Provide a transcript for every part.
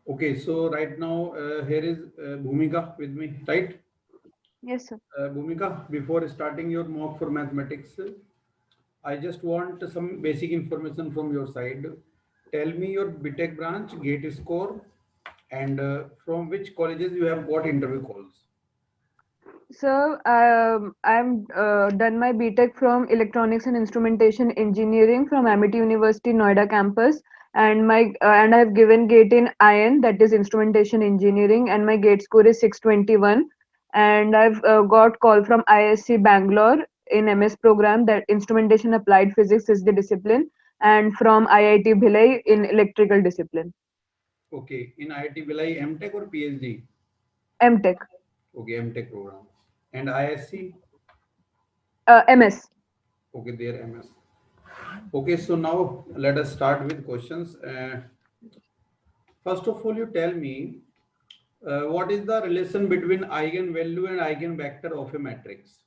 Okay, so right now here is Bhumika with me, right? Yes, sir. Bhumika, before starting your mock for mathematics, I just want some basic information from your side. Tell me your BTech branch, GATE score, and from which colleges you have got interview calls. So, I'm done my BTech from Electronics and Instrumentation Engineering from Amity University, Noida campus, and I have given GATE in IN, that is Instrumentation Engineering, and my GATE score is 621. And I've got call from ISC Bangalore in MS program, that Instrumentation Applied Physics is the discipline, and from IIT Bhilai in Electrical discipline, Okay, in IIT Bhilai, MTech or PhD? MTech, Okay, MTech program. And ISC? MS. Okay, their MS. Okay, so now let us start with questions. First of all, you tell me what is the relation between eigenvalue and eigenvector of a matrix?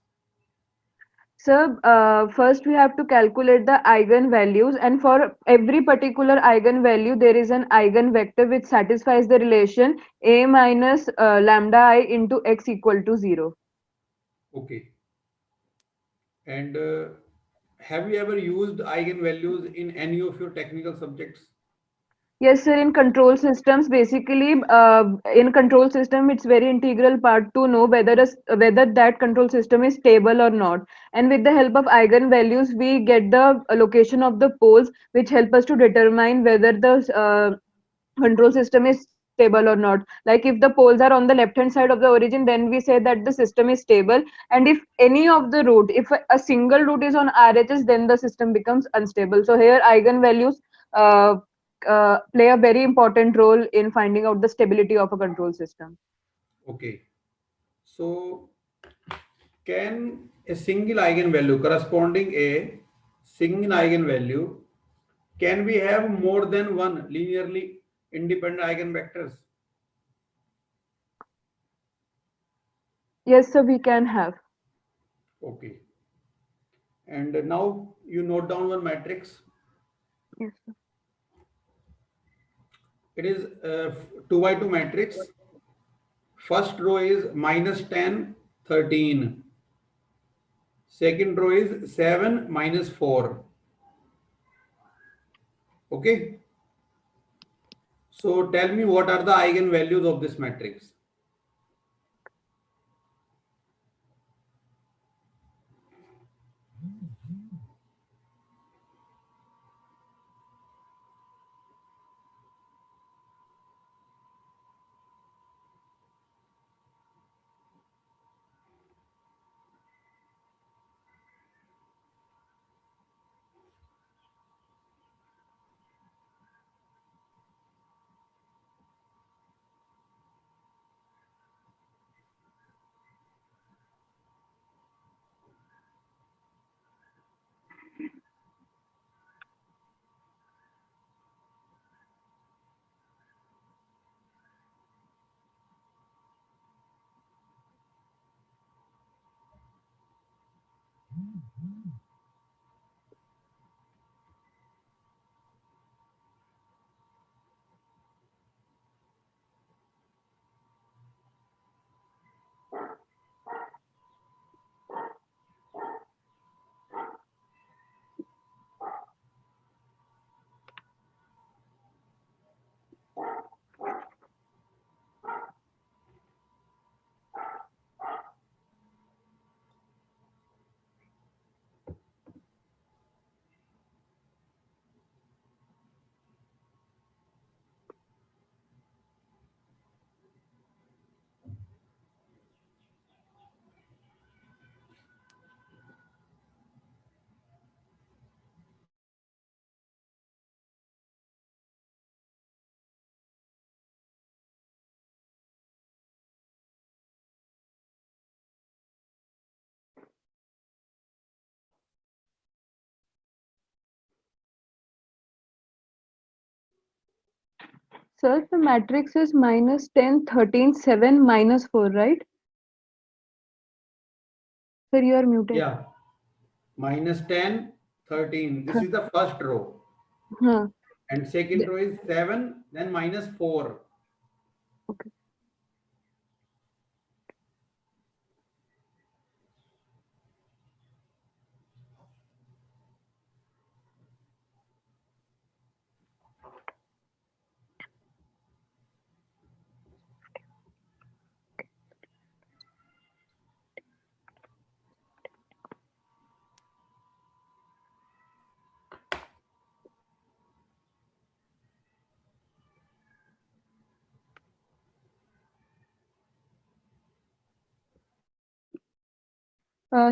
So, first we have to calculate the eigenvalues, and for every particular eigenvalue, there is an eigenvector which satisfies the relation A minus lambda I into x equal to 0. Okay. And have you ever used eigenvalues in any of your technical subjects? Yes, sir. In control systems, basically, in control system, it's very integral part to know whether that control system is stable or not. And with the help of eigenvalues, we get the location of the poles, which help us to determine whether the control system is stable or not. Like if the poles are on the left hand side of the origin, then we say that the system is stable. And if any of the root, if a single root is on RHS, then the system becomes unstable. So here eigenvalues uh, play a very important role in finding out the stability of a control system. Okay. So can a single eigenvalue corresponding a single eigenvalue, can we have more than one linearly independent eigenvectors? Yes, so we can have. Okay. And now you note down one matrix. Yes, sir. It is 2 by 2 matrix. First row is minus 10, 13. Second row is 7, minus 4. Okay. So tell me what are the eigenvalues of this matrix? Sir, the matrix is minus 10, 13, 7, minus 4, right? Sir, you are muted. Yeah, minus 10, 13. This is the first row. Huh. And second row is 7, then minus 4. Okay.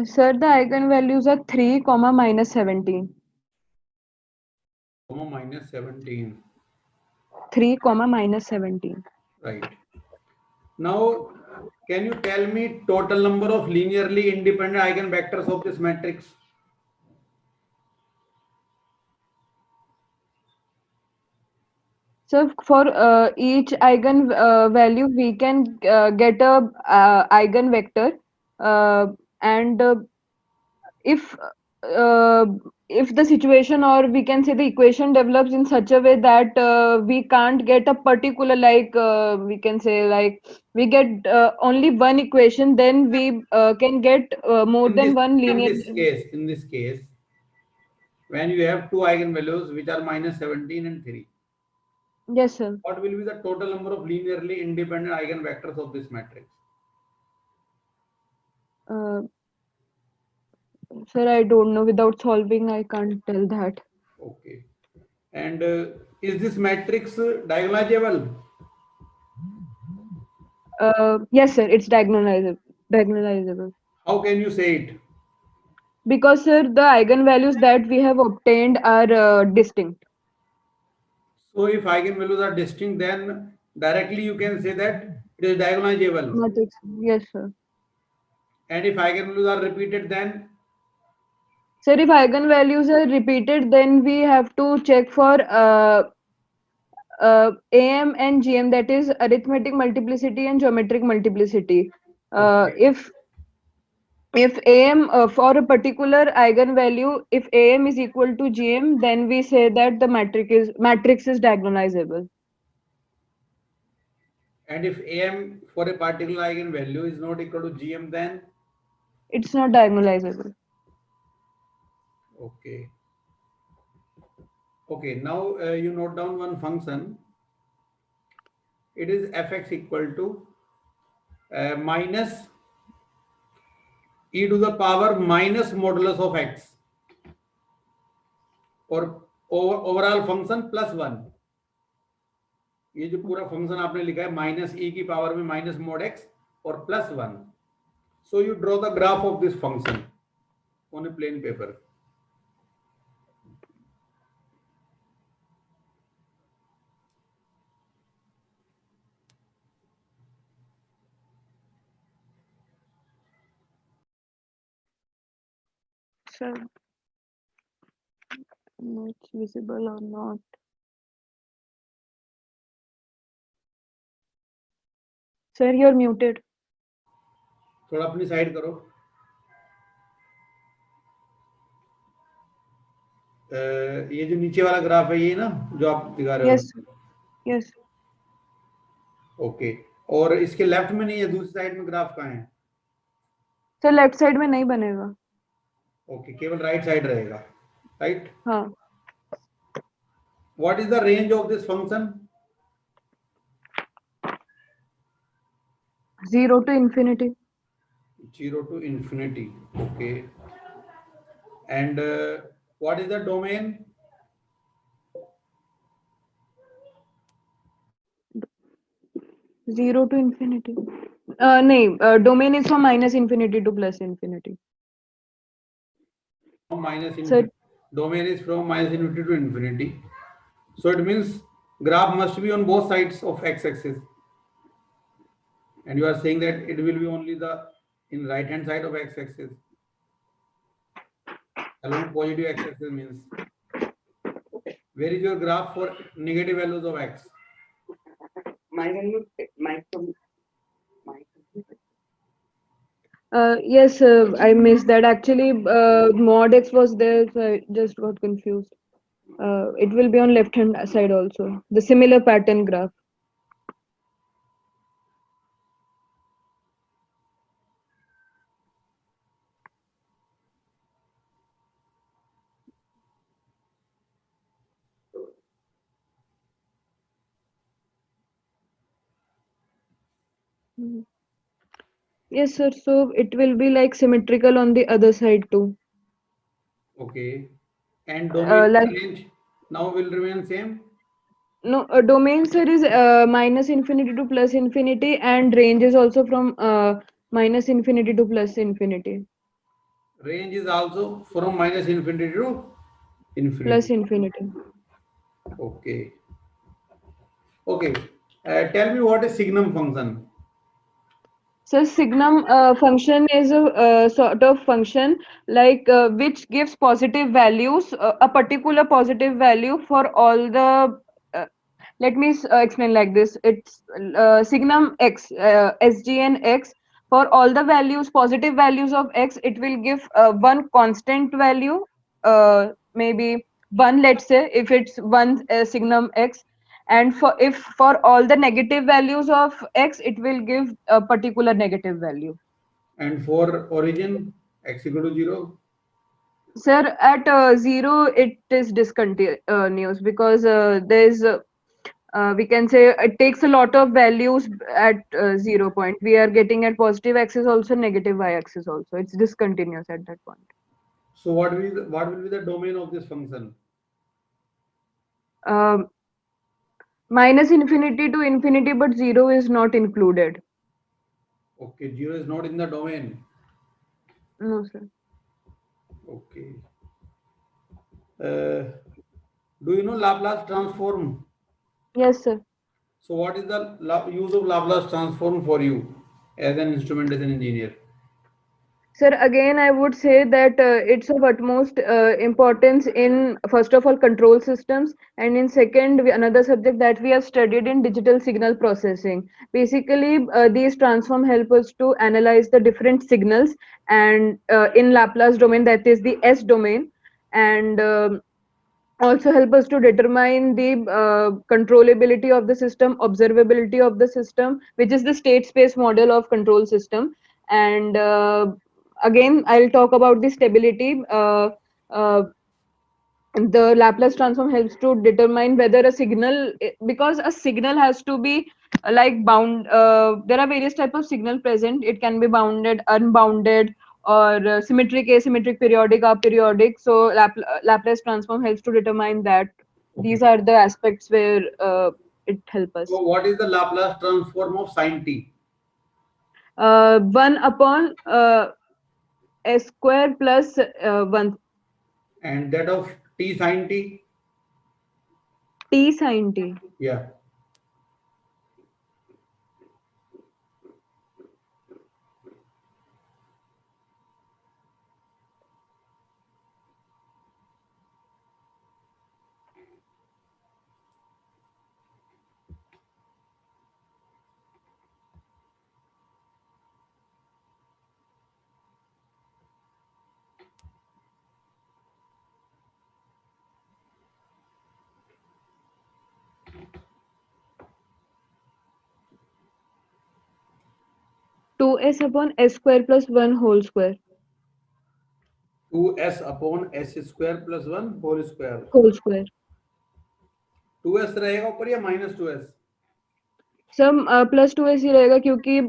Sir, the eigenvalues are 3, comma minus 17. 3, minus 17. 3, comma minus 17. Right. Now, can you tell me total number of linearly independent eigenvectors of this matrix? So for each eigen value, we can get a eigenvector, and if uh, if the situation, or we can say the equation, develops in such a way that we can't get a particular, like we can say, like we get only one equation, then we can get more In than this one in linear. this case, when you have two eigenvalues which are minus 17 and 3, Yes, sir. what will be the total number of linearly independent eigenvectors of this matrix? Uh, Sir, I don't know. Without solving, I can't tell that. Okay. And is this matrix diagonalizable? Yes, sir. It's diagonalizable. Diagonalizable. How can you say it? Because, sir, the eigenvalues that we have obtained are distinct. So if eigenvalues are distinct, then directly you can say that it is diagonalizable. Matrix. Yes, sir. And if eigenvalues are repeated, then Sir, if eigenvalues are repeated, then we have to check for AM and GM, that is arithmetic multiplicity and geometric multiplicity. okay. If AM for a particular eigenvalue, if AM is equal to GM, then we say that the matrix is diagonalizable. And if AM for a particular eigenvalue is not equal to GM, then It's not diagonalizable. okay. Okay, now you note down one function. It is fx equal to minus e to the power minus modulus of x, और overall function plus one. ये जो पूरा function आपने लिखा है minus ई की power में minus mode x और plus one. So you draw the graph of this function on A plain paper. Sir, no, it's visible or not. Sir, you're muted. थोड़ा अपनी साइड करो. ये जो नीचे वाला ग्राफ है ये ना जो आप दिखा रहे हो. Yes, yes. ओके. और इसके लेफ्ट में नहीं है, दूसरी साइड में ग्राफ कहाँ है? सर लेफ्ट साइड में नहीं बनेगा. ओके, केवल राइट साइड रहेगा. राइट. हाँ. What is the range of this function? 0 to infinity. 0 to infinity. Okay. And what is the domain? Zero to infinity. Domain is from minus infinity to plus infinity. From minus Sir, infinity. Domain is from minus infinity to infinity. So it means graph must be on both sides of x-axis. And you are saying that it will be only the in right hand side of x-axis. Along positive x-axis means. Where is your graph for negative values of x? yes, I missed that. Actually, mod x was there, so I just got confused. It will be on left hand side also. The similar pattern graph. Mhm. Yes, sir. So it will be like symmetrical on the other side too. Okay. And domain Like range now will remain same. no, domain, sir, is minus infinity to plus infinity, and range is also from minus infinity to plus infinity. Range is also from minus infinity to Plus infinity. infinity. Okay. Okay. Tell me what is signum function. So signum function is a sort of function like which gives positive values, a particular positive value for all the. Let me explain like this. It's signum x, sgn x. For all the values, positive values of x, it will give one constant value, maybe one. Let's say if it's one signum x, and for if for all the negative values of x, it will give a particular negative value. And for origin, x equal to 0. Sir, at 0 it is discontinuous because there's we can say it takes a lot of values at 0 point. We are getting at positive axis also, negative y-axis also. It's discontinuous at that point. So what will be the domain of this function? Um, Minus infinity to infinity, but 0 is not included. Okay, 0 is not in the domain. No, sir. Okay. Uh, do you know Laplace transform? Yes, sir. So what is the use of Laplace transform for you as an instrumentation engineer? Sir, again, I would say that it's of utmost importance in, first of all, control systems, and in second, another subject that we have studied in digital signal processing. Basically, these transform help us to analyze the different signals, and in Laplace domain, that is the S domain, and also help us to determine the controllability of the system, observability of the system, which is the state space model of control system. And again, I'll talk about the stability. Uh, the Laplace transform helps to determine whether a signal, because a signal has to be like bound. There are various type of signal present. It can be bounded, unbounded, or symmetric, asymmetric, periodic, aperiodic. So Laplace transform helps to determine that. These Okay. are the aspects where it helps us. So what is the Laplace transform of sin t? 1 upon s square plus 1 And that of t sin t? t sin t. Yeah. 2s upon s square plus 1 whole square. 2s upon s square plus 1 whole square. Whole square. 2s रहेगा ऊपर या minus 2s? सम plus two ऐसी रहेगा क्योंकि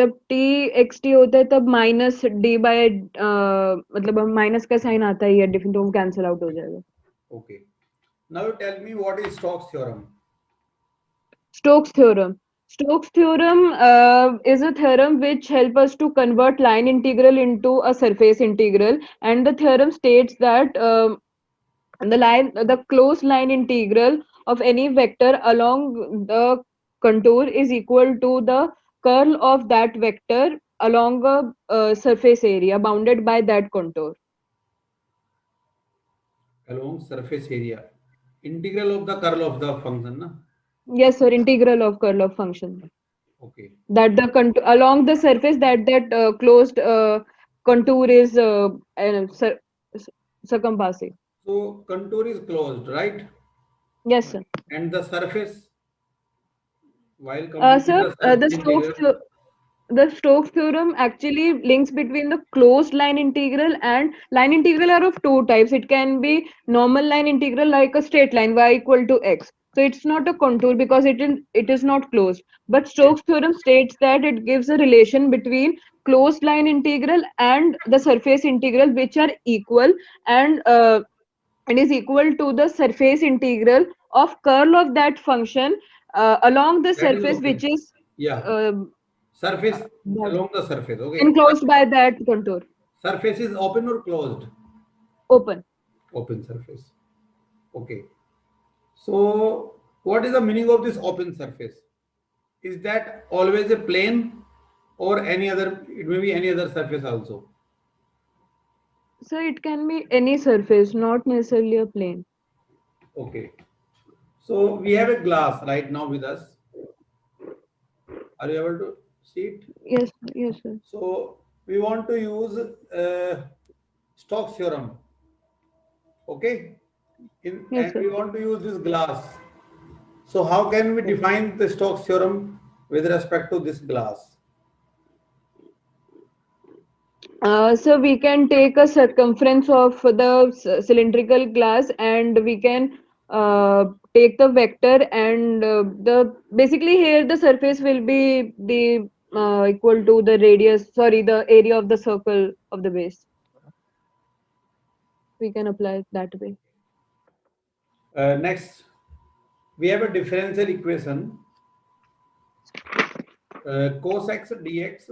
जब T x T होता है तब माइनस डी बाय मतलब माइनस का साइन आता ही है डिफरेंट, तो कैंसिल आउट हो जाएगा. Okay. Now you tell me what is Stokes theorem. Stokes theorem. Stokes theorem is a theorem which help us to convert line integral into a surface integral, and the theorem states that the closed line integral of any vector along the contour is equal to the curl of that vector along a surface area bounded by that contour. Along surface area. Integral of the curl of the function, na? Yes, sir. Integral of curl of function, Okay. that the along the surface that closed contour is circumpassing. So contour is closed, right? Yes, sir. And the surface, while computing Sir, the surface the integral, Stokes theorem actually links between the closed line integral, and line integral are of two types. It can be normal line integral like a straight line y equal to x. So it's not a contour because it is not closed. But Stokes theorem states that it gives a relation between closed line integral and the surface integral, which are equal, and it is equal to the surface integral of curl of that function along the That is surface okay. which is Yeah. uh, Surface that along the surface. Okay. enclosed by that contour. Surface is open or closed? Open. Open surface. Okay. So, what is the meaning of this open surface? Is that always a plane or any other? It may be any other surface also. So it can be any surface, not necessarily a plane. Okay. So we have a glass right now with us. Are you able to see it? Yes, yes, sir. So we want to use Stokes theorem. Okay. Yes, And sir. we want to use this glass. So how can we define the Stokes theorem with respect to this glass? So we can take a circumference of the cylindrical glass, and we can take the vector, and the basically here the surface will be the equal to the radius, sorry, the area of the circle of the base. We can apply it that way. Next, we have a differential equation cos x dx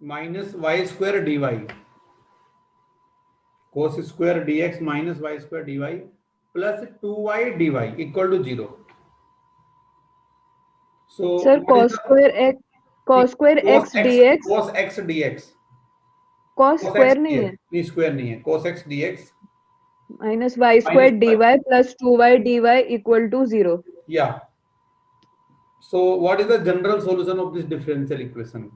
minus y square dy. Cos square dx minus y square dy plus 2y dy equal to 0. So Sir, what is the cos square cos x x dx, cos x dx? cos Cos x square नहीं dx है, नहीं square नहीं है cos x dx minus y minus square dy plus 2y dy equal to 0. yeah. So what is the general solution of this differential equation?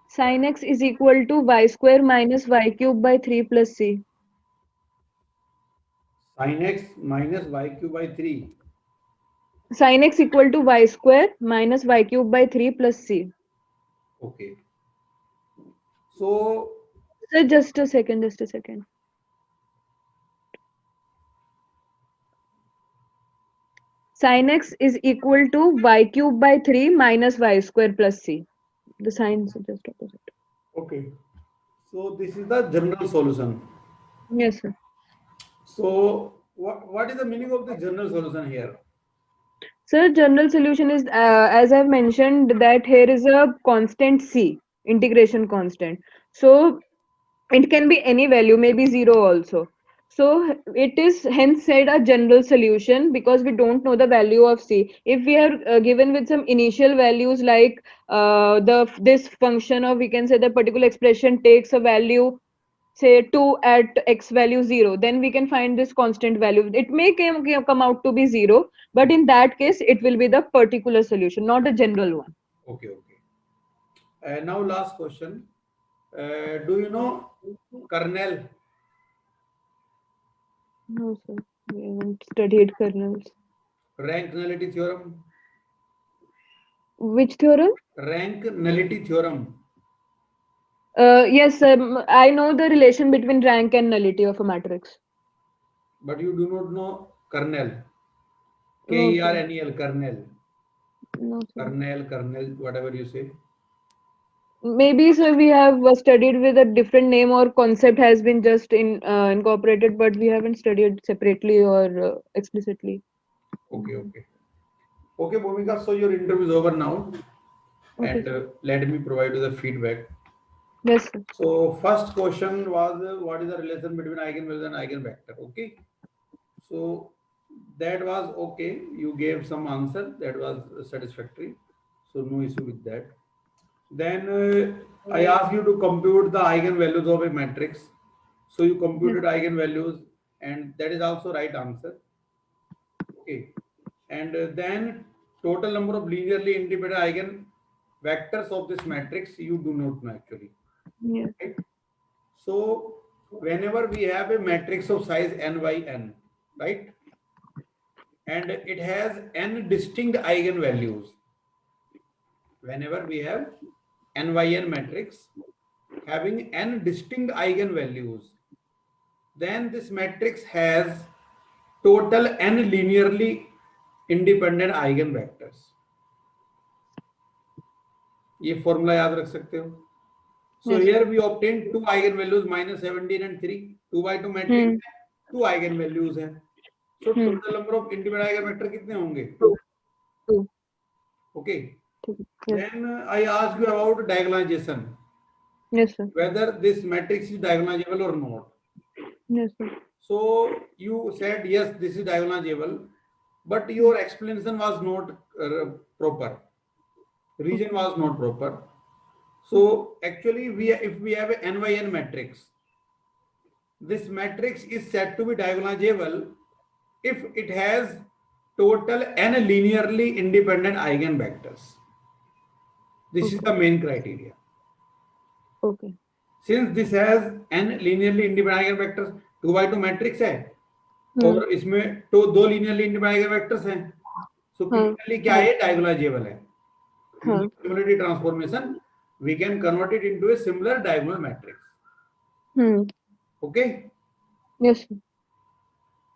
Sin x is equal to y square minus y cube by 3 plus c. Sin x minus y cube by 3. Sin x equal to y square minus y cube by 3 plus c. Okay. So So just a second, just a second. Sin x is equal to y cube by 3 minus y square plus c. The signs are just opposite. okay. So this is the general solution. Yes, sir. So what is the meaning of the general solution here? So general solution is, as I've mentioned, that here is a constant c, integration constant. So it can be any value, maybe 0 also. So it is hence said a general solution because we don't know the value of c. If we are given with some initial values like the this function, or we can say the particular expression takes a value, say 2 at x value 0, then we can find this constant value. It may come out to be 0, but in that case it will be the particular solution, not a general one. Okay, okay. Now last question. Do you know kernel, No, sir. We haven't studied kernels. rank nullity theorem? Which theorem? Rank nullity theorem. Yes, I know the relation between rank and nullity of a matrix. But you do not know kernel. No, sir. Kernel, kernel, No, sir. kernel, whatever you say. Maybe, sir, we have studied with a different name, or concept has been just incorporated, but we haven't studied separately or explicitly. Okay, okay. Okay, Bhumika, so your interview is over now, Okay, and sir. let me provide you the feedback. Yes, sir. So first question was what is the relation between eigenvalue and eigenvector? Okay, so that was okay. You gave some answer that was satisfactory, so no issue with that. Then I asked you to compute the eigenvalues of a matrix. So you Yes. computed eigenvalues, and that is also right answer. Okay, and then total number of linearly independent eigenvectors of this matrix you do not know actually. Yes. Right? So whenever we have a matrix of size n by n, right? And it has n distinct eigenvalues. Whenever we have n by n matrix having n distinct eigenvalues, then this matrix has total n linearly independent eigenvectors. ये formula याद रख सकते हो. So Yes. here we obtained two eigenvalues -17 and 3. 2 by 2 matrix में two eigenvalues हैं. So total number of independent eigenvector कितने होंगे? 2. Okay. Yes. Then I ask you about diagonalization. Yes, sir. Whether this matrix is diagonalizable or not. Yes, sir. So you said yes, this is diagonalizable, but your explanation was not proper. Reason was not proper. So actually, if we have a n by n matrix, this matrix is said to be diagonalizable if it has total n linearly independent eigenvectors. This is the main criteria. Okay. Since this has n linearly independent eigenvectors, 2 by 2 matrix है और इसमें तो दो linearly independent eigenvectors हैं, so critically क्या है? Diagonalizable है. Using similarity transformation, we can convert it into a similar diagonal matrix. Okay. Yes, sir.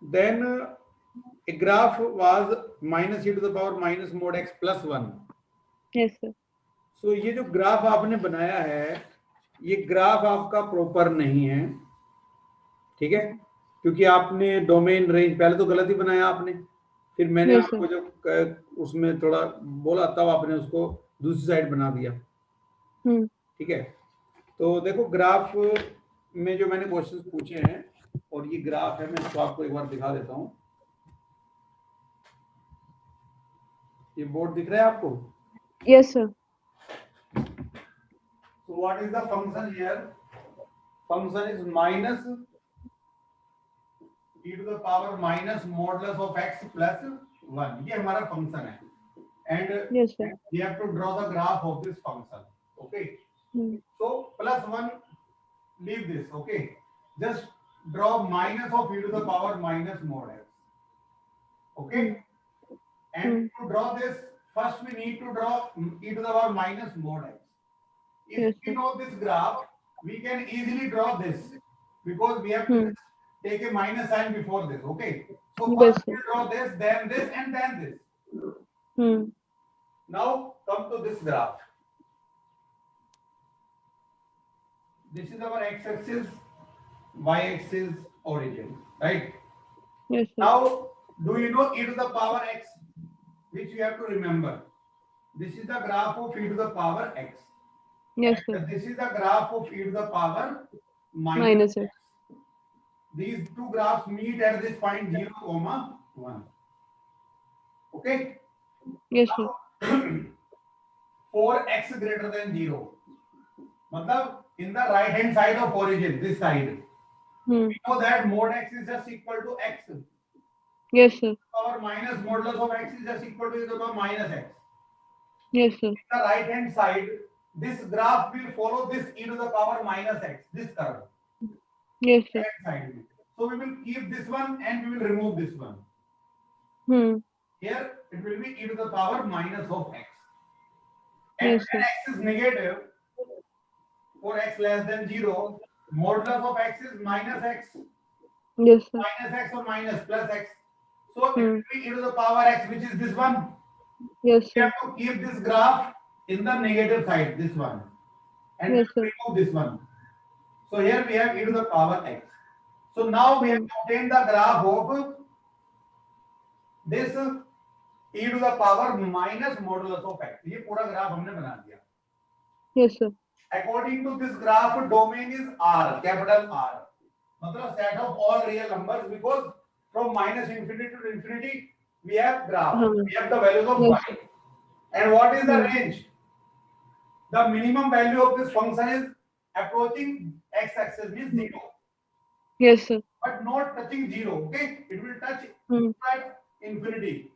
Then a graph was minus e to the power minus mod x plus 1. Yes, sir. So ये जो graph आपने बनाया है, ये graph आपका proper नहीं है, ठीक है, क्योंकि आपने डोमेन रेंज पहले तो गलत ही बनाया आपने, फिर मैंने आपको जब उसमें थोड़ा बोला तब आपने उसको दूसरी साइड बना दिया. ठीक है. तो देखो ग्राफ में जो मैंने क्वेश्चंस पूछे हैं और ये ग्राफ है, मैं इसको आपको एक बार दिखा देता हूं. ये बोर्ड दिख रहा है आपको? Yes, sir. So what is the function here? Function is minus e to the power minus modulus of x plus 1. ये हमारा फंक्शन है. And yes, sir. We have to draw the graph of this function. Okay. So plus 1, leave this. Okay. Just draw minus of e to the power minus mod x. Okay. And to draw this, first we need to draw e to the power minus mod x. If we know this graph, we can easily draw this because we have to take a minus sign before this. Okay. So first we draw this, then this, and then this. Now come to this graph. This is our x-axis, y-axis, origin, right? Yes, sir. Now, do you know e to the power x, which you have to remember? This is the graph of e to the power x. Yes, sir. This is the graph of e to the power Minus x. These two graphs meet at this point 0, 1. Okay? Yes, sir. 4x greater than 0. मतलब in the right hand side of origin, this side. We know that mod x is just equal to x. Yes, sir. Power minus modulus of x is just equal to e to the power minus x. Yes, sir. In the right hand side, this graph will follow this e to the power minus x, this curve. Yes, sir. Side. So we will keep this one and we will remove this one. Here it will be e to the power minus of x. And yes, when x is negative, for x less than 0, modulus of x is minus x. Yes, sir. Minus x or minus plus x. So it will be e to the power x, which is this one. Yes, We sir. have to keep this graph in the negative side, this one. And yes, sir. remove this one. So here we have e to the power x. So now we have obtained the graph of this e to the power minus modulus of x. ये पूरा graph हमने बना दिया. Yes, sir. According to this graph, domain is R, capital R. मतलब set of all real numbers, because from minus infinity to infinity we have graph. We have the values of y. And what is the range? The minimum value of this function is approaching x-axis, means 0. Yes, sir. But not touching 0. Okay, it will touch at infinity.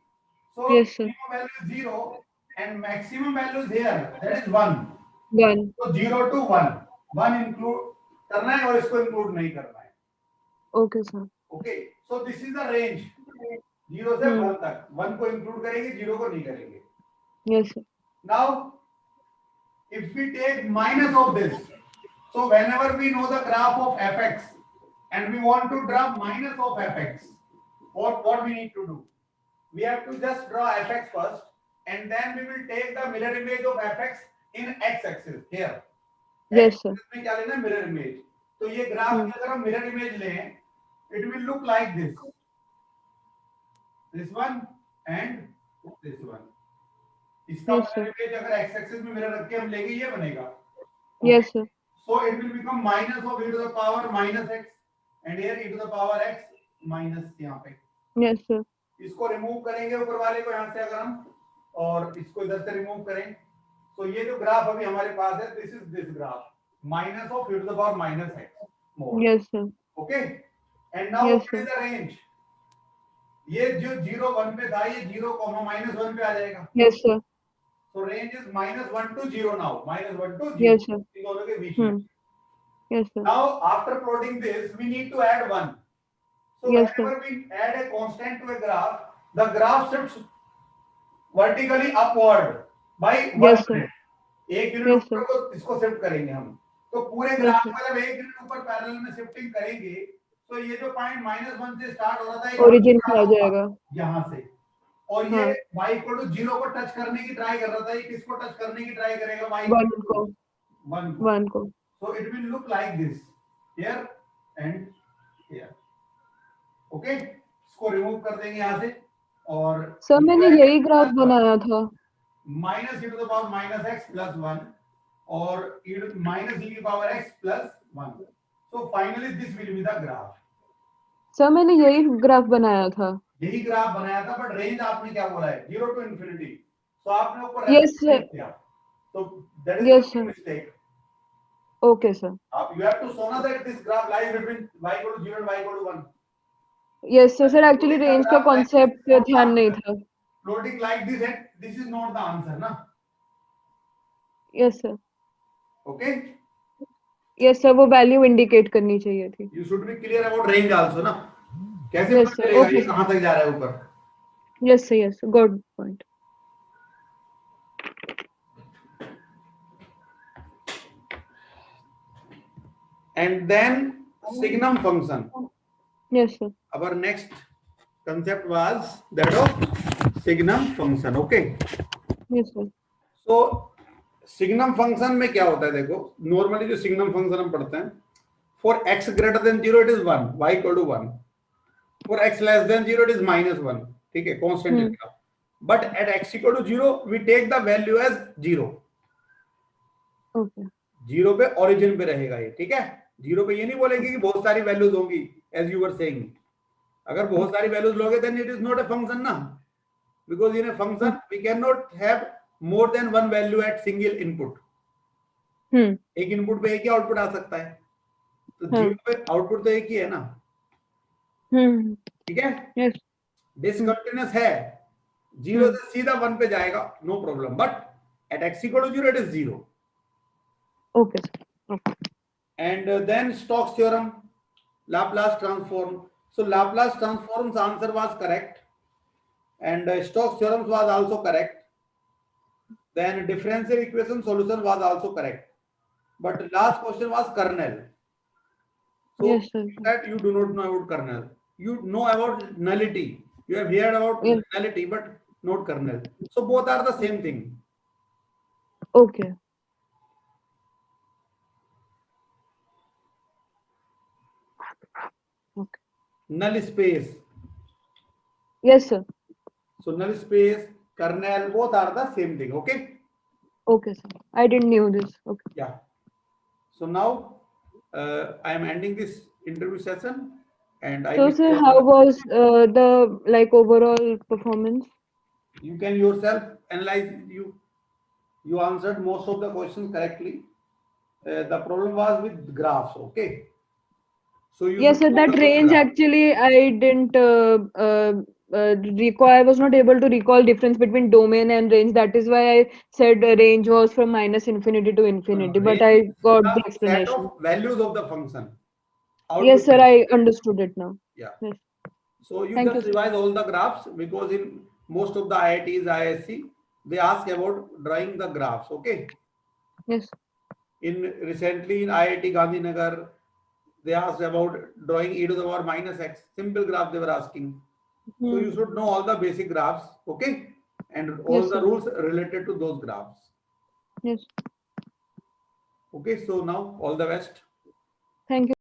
So yes, sir. minimum value is 0 and maximum value is here, that is 1. 1. So 0 to 1. 1 include करना है और इसको include नहीं करना है. Okay, sir. Okay, so this is the range 0 से 1 तक. 1 को इंक्लूड करेंगे, 0 को नहीं करेंगे. Yes, sir. Now if we take minus of this, so whenever we know the graph of fx and we want to draw minus of fx, what we need to do, we have to just draw fx first and then we will take the mirror image of fx in x axis here. Yes, sir. में क्या लेना है? Mirror image. तो ये graph की अगर हम mirror image लें, it will look like this one and this one. इसका Yes, sir. मिरर इमेज अगर x एक्सिस में मिरर रख के हम लेंगे, ये बनेगा. Yes, sir. So it will become minus of e to the power minus x and here e to the power x minus यहाँ पे. Yes, sir. इसको रिमूव करेंगे ऊपर वाले को यहाँ से अगर हम, और इसको इधर से रिमूव करें, तो ये जो ग्राफ अभी हमारे पास है, this is this graph minus of e to the power minus x more. Yes, sir. Okay, and now Yes, what is the range? ये जो 0 1 पे था, ये 0 minus 1 पे आ जाएगा. Yes, sir. So range is minus 1 to 0 now. Minus 1 to 0. Yes, sir. इन दोनों के बीच में. Yes, sir. Now after plotting this, we need to add 1. So Yes, sir. whenever we add a constant to a graph, the graph shifts vertically upward by 1 Yes, sir. unit. एक unit Yes, ऊपर sir. को इसको shift करेंगे हम. तो पूरे Yes, graph sir. में जब एक यूनिट ऊपर पैरेलल में शिफ्टिंग करेंगे, तो ये जो पॉइंट -1 से स्टार्ट हो रहा था, ये Origin पे आ जाएगा. यहाँ से, और हाँ. ये y इक्वल टू 0 को टच करने की ट्राई कर रहा था. ये किसको टच करने की ट्राई करेगा? y 1 को. 1 को. 1 को. So it will look like this here and here. Okay, इसको रिमूव कर देंगे यहाँ से, और सर मैंने यही ग्राफ बनाया था. Minus e to the power minus x plus 1 और minus e to the power x plus 1. So finally this will be the graph. Sir मैंने यही ग्राफ बनाया था. यही ग्राफ बनाया था, बट रेंज आपने क्या बोला है? 0 to infinity. So आपने ऊपर Yes, sir. किया. So that is Yes, a sir. mistake. Okay, sir. You have to show now that this graph lies between y equal to 0 and y equal to 1. Yes, sir. Sir actually range का concept ध्यान नहीं था. Floating like this and this is not the answer, na? Yes, sir. Okay. Yes, sir. वो value indicate करनी चाहिए थी. You should be clear about range also, ना? कैसे Yes, पता sir. चलेगा Okay, ये कहाँ तक जा रहा है ऊपर? Yes, sir. Yes, sir. Good point. And then signum function. Yes, sir. Our next concept was that of signum function. Okay. Yes, sir. So signum function में क्या होता है? देखो, normally जो signum function हम पढ़ते हैं, for x greater than 0 it is 1, y equal to 1. For x less than 0 it is -1. ठीक है, constant इसका. But at x equal to 0 we take the value as 0. Okay. 0 पे origin पे रहेगा ये. ठीक है, 0 पे ये नहीं बोलेंगे कि बहुत सारी वैल्यूज होंगी, as you were saying. अगर बहुत सारी वैल्यूज लोगे then it is not a function ना, because in a function we cannot have more than one value at single input. एक इनपुट पे एक ही आउटपुट आ सकता है, तो 0 पे आउटपुट तो एक ही है ना. ठीक है. Yes. डिसकंटिन्यूअस है, 0 से सीधा 1 पे जाएगा, no problem. But at x equal to 0 it is 0. Okay. Okay. And then Stokes theorem, Laplace transform. So Laplace transform's answer was correct, and Stokes theorem was also correct. Then differential equation solution was also correct, but last question was kernel. So Yes, sir. that you do not know about kernel. You know about nullity. You have heard about Yes. nullity, but not kernel. So both are the same thing. Okay. Okay. Null space. Yes, sir. So null space, kernel, both are the same thing. Okay. Okay, sir. I didn't knew this. Okay. Yeah. So now I am ending this interview session, and I So, wish sir, you- how was the like overall performance? you can yourself analyze. You answered most of the questions correctly. The problem was with graphs. Okay. So you Yes, sir. should That focus on range graph. actually I didn't I was not able to recall difference between domain and range. That is why I said range was from minus infinity to No, infinity. But range I is got the the set explanation. of values of the function. Yes, Output sir. value. I understood it now. Yeah. Yes. So you Thank you, just sir. revise all the graphs because in most of the IITs, ISC, they ask about drawing the graphs. Okay. Yes. In recently in IIT Gandhinagar, they asked about drawing e to the power minus x. Simple graph they were asking. So Hmm. you should know all the basic graphs. Okay. And all Yes, the sir. rules related to those graphs. Yes. Okay. So now all the best. Thank you.